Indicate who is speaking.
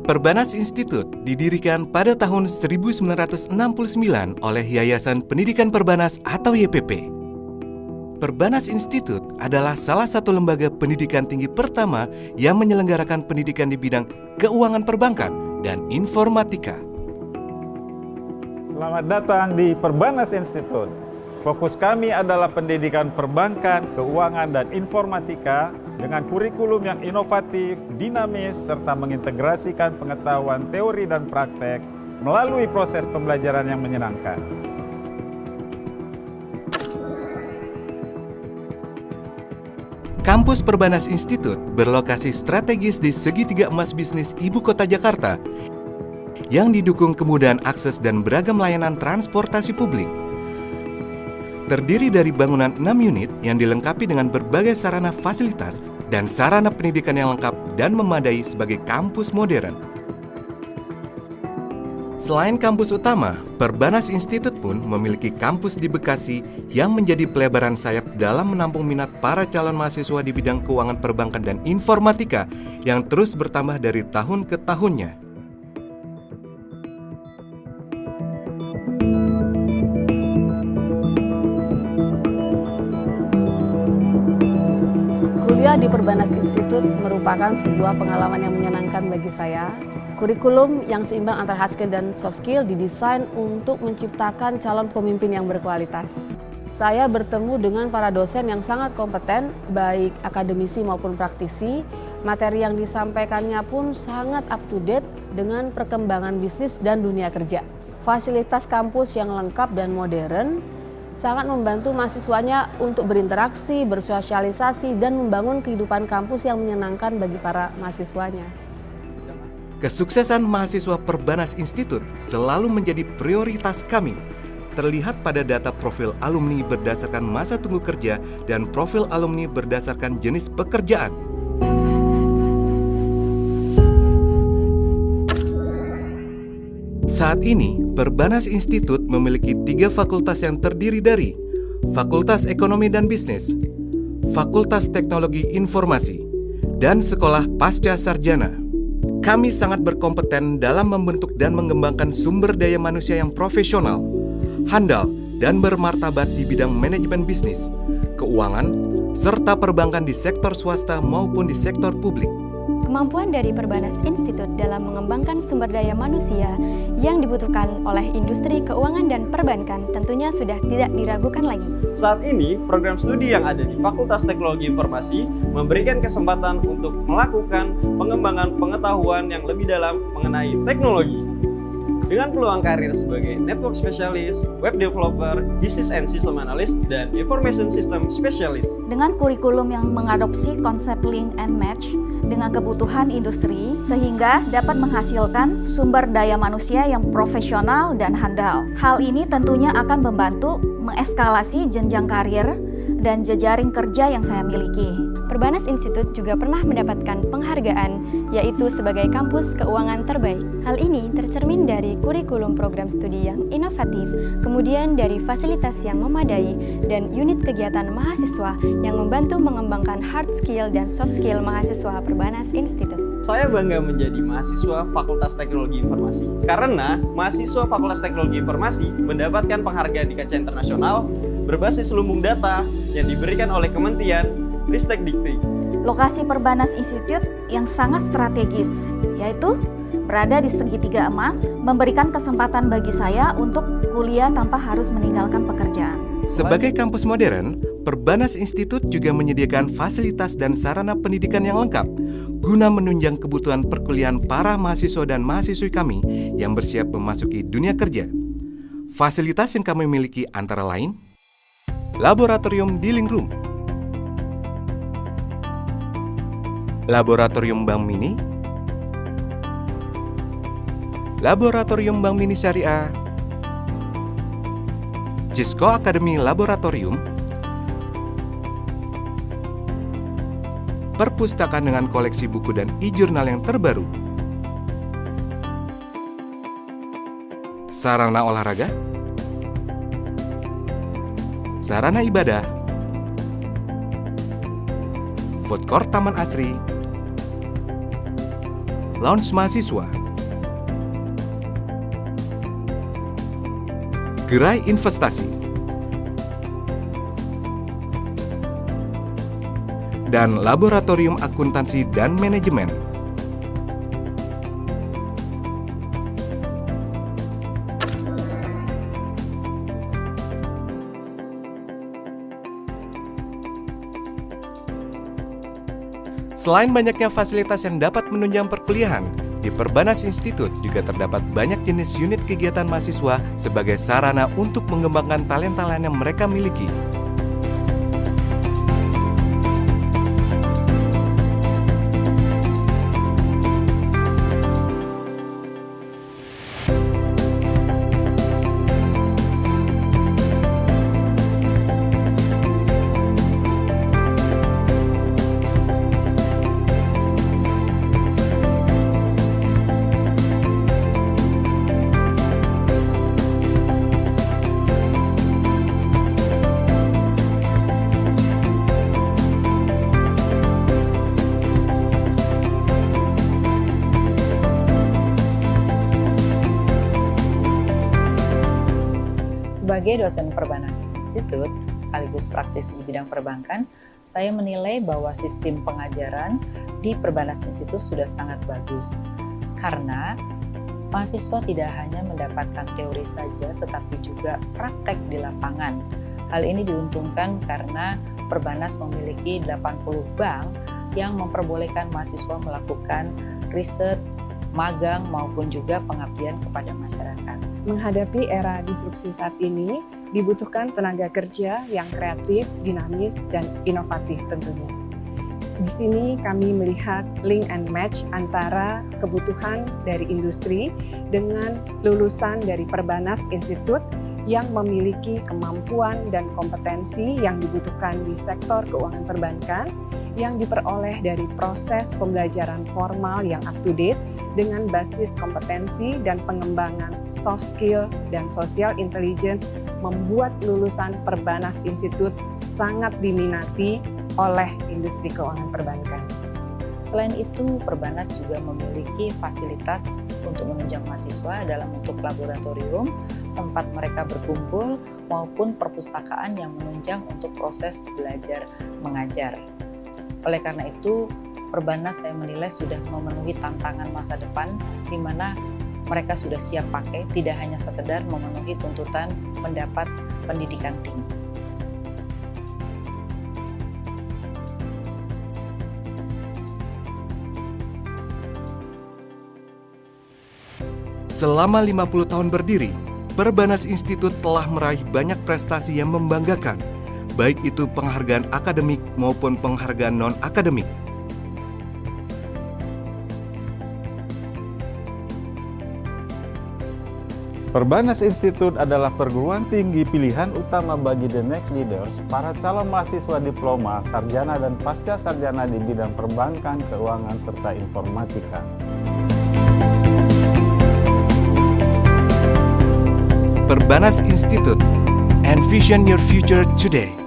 Speaker 1: Perbanas Institute didirikan pada tahun 1969 oleh Yayasan Pendidikan Perbanas atau YPP. Perbanas Institute adalah salah satu lembaga pendidikan tinggi pertama yang menyelenggarakan pendidikan di bidang keuangan perbankan dan informatika.
Speaker 2: Selamat datang di Perbanas Institute. Fokus kami adalah pendidikan perbankan, keuangan, dan informatika dengan kurikulum yang inovatif, dinamis, serta mengintegrasikan pengetahuan teori dan praktek melalui proses pembelajaran yang menyenangkan.
Speaker 1: Kampus Perbanas Institute berlokasi strategis di segitiga emas bisnis Ibu Kota Jakarta yang didukung kemudahan akses dan beragam layanan transportasi publik. Terdiri dari bangunan 6 unit yang dilengkapi dengan berbagai sarana fasilitas dan sarana pendidikan yang lengkap dan memadai sebagai kampus modern. Selain kampus utama, Perbanas Institute pun memiliki kampus di Bekasi yang menjadi pelebaran sayap dalam menampung minat para calon mahasiswa di bidang keuangan perbankan dan informatika yang terus bertambah dari tahun ke tahunnya.
Speaker 3: Kuliah di Perbanas Institute merupakan sebuah pengalaman yang menyenangkan bagi saya. Kurikulum yang seimbang antara hard skill dan soft skill didesain untuk menciptakan calon pemimpin yang berkualitas. Saya bertemu dengan para dosen yang sangat kompeten, baik akademisi maupun praktisi. Materi yang disampaikannya pun sangat up to date dengan perkembangan bisnis dan dunia kerja. Fasilitas kampus yang lengkap dan modern sangat membantu mahasiswanya untuk berinteraksi, bersosialisasi, dan membangun kehidupan kampus yang menyenangkan bagi para mahasiswanya.
Speaker 1: Kesuksesan mahasiswa Perbanas Institute selalu menjadi prioritas kami. Terlihat pada data profil alumni berdasarkan masa tunggu kerja dan profil alumni berdasarkan jenis pekerjaan. Saat ini, Perbanas Institute memiliki 3 fakultas yang terdiri dari Fakultas Ekonomi dan Bisnis, Fakultas Teknologi Informasi, dan Sekolah Pasca Sarjana. Kami sangat berkompeten dalam membentuk dan mengembangkan sumber daya manusia yang profesional, handal, dan bermartabat di bidang manajemen bisnis, keuangan, serta perbankan di sektor swasta maupun di sektor publik.
Speaker 4: Kemampuan dari Perbanas Institute dalam mengembangkan sumber daya manusia yang dibutuhkan oleh industri keuangan dan perbankan tentunya sudah tidak diragukan lagi.
Speaker 5: Saat ini, program studi yang ada di Fakultas Teknologi Informasi memberikan kesempatan untuk melakukan pengembangan pengetahuan yang lebih dalam mengenai teknologi. Dengan peluang karir sebagai Network Specialist, Web Developer, Business and System Analyst, dan Information System Specialist.
Speaker 6: Dengan kurikulum yang mengadopsi konsep link and match dengan kebutuhan industri sehingga dapat menghasilkan sumber daya manusia yang profesional dan handal. Hal ini tentunya akan membantu mengeskalasi jenjang karir dan jejaring kerja yang saya miliki.
Speaker 4: Perbanas Institute juga pernah mendapatkan penghargaan, yaitu sebagai kampus keuangan terbaik. Hal ini tercermin dari kurikulum program studi yang inovatif, kemudian dari fasilitas yang memadai, dan unit kegiatan mahasiswa yang membantu mengembangkan hard skill dan soft skill mahasiswa Perbanas Institute.
Speaker 5: Saya bangga menjadi mahasiswa Fakultas Teknologi Informasi karena mahasiswa Fakultas Teknologi Informasi mendapatkan penghargaan di kancah internasional berbasis lumbung data yang diberikan oleh Kementerian Ristekdikti.
Speaker 6: Lokasi Perbanas Institute yang sangat strategis, yaitu berada di segitiga emas, memberikan kesempatan bagi saya untuk kuliah tanpa harus meninggalkan pekerjaan.
Speaker 1: Sebagai kampus modern, Perbanas Institute juga menyediakan fasilitas dan sarana pendidikan yang lengkap guna menunjang kebutuhan perkuliahan para mahasiswa dan mahasiswi kami yang bersiap memasuki dunia kerja. Fasilitas yang kami miliki antara lain Laboratorium Dealing Room, Laboratorium Bank Mini, Laboratorium Bank Mini Syariah, Cisco Academy Laboratorium, perpustakaan dengan koleksi buku dan e-jurnal yang terbaru, sarana olahraga, sarana ibadah, food court Taman Asri, Launch Mahasiswa. Gerai Investasi. Dan Laboratorium Akuntansi dan Manajemen. Selain banyaknya fasilitas yang dapat menunjang perkuliahan, di Perbanas Institute juga terdapat banyak jenis unit kegiatan mahasiswa sebagai sarana untuk mengembangkan talenta yang mereka miliki.
Speaker 7: Sebagai dosen Perbanas Institute sekaligus praktisi di bidang perbankan, saya menilai bahwa sistem pengajaran di Perbanas Institute sudah sangat bagus. Karena mahasiswa tidak hanya mendapatkan teori saja, tetapi juga praktek di lapangan. Hal ini diuntungkan karena Perbanas memiliki 80 bank yang memperbolehkan mahasiswa melakukan riset, magang maupun juga pengabdian kepada masyarakat.
Speaker 8: Menghadapi era disrupsi saat ini, dibutuhkan tenaga kerja yang kreatif, dinamis, dan inovatif tentunya. Di sini kami melihat link and match antara kebutuhan dari industri dengan lulusan dari Perbanas Institute yang memiliki kemampuan dan kompetensi yang dibutuhkan di sektor keuangan perbankan yang diperoleh dari proses pembelajaran formal yang up to date dengan basis kompetensi dan pengembangan soft skill dan social intelligence membuat lulusan Perbanas Institute sangat diminati oleh industri keuangan perbankan.
Speaker 7: Selain itu, Perbanas juga memiliki fasilitas untuk menunjang mahasiswa dalam bentuk laboratorium, tempat mereka berkumpul, maupun perpustakaan yang menunjang untuk proses belajar mengajar. Oleh karena itu, Perbanas saya menilai sudah memenuhi tantangan masa depan di mana mereka sudah siap pakai, tidak hanya sekedar memenuhi tuntutan mendapat pendidikan tinggi.
Speaker 1: Selama 50 tahun berdiri, Perbanas Institute telah meraih banyak prestasi yang membanggakan, baik itu penghargaan akademik maupun penghargaan non-akademik.
Speaker 2: Perbanas Institute adalah perguruan tinggi pilihan utama bagi the next leaders, para calon mahasiswa diploma, sarjana, dan pasca sarjana di bidang perbankan, keuangan, serta informatika.
Speaker 1: Perbanas Institute, envision your future today.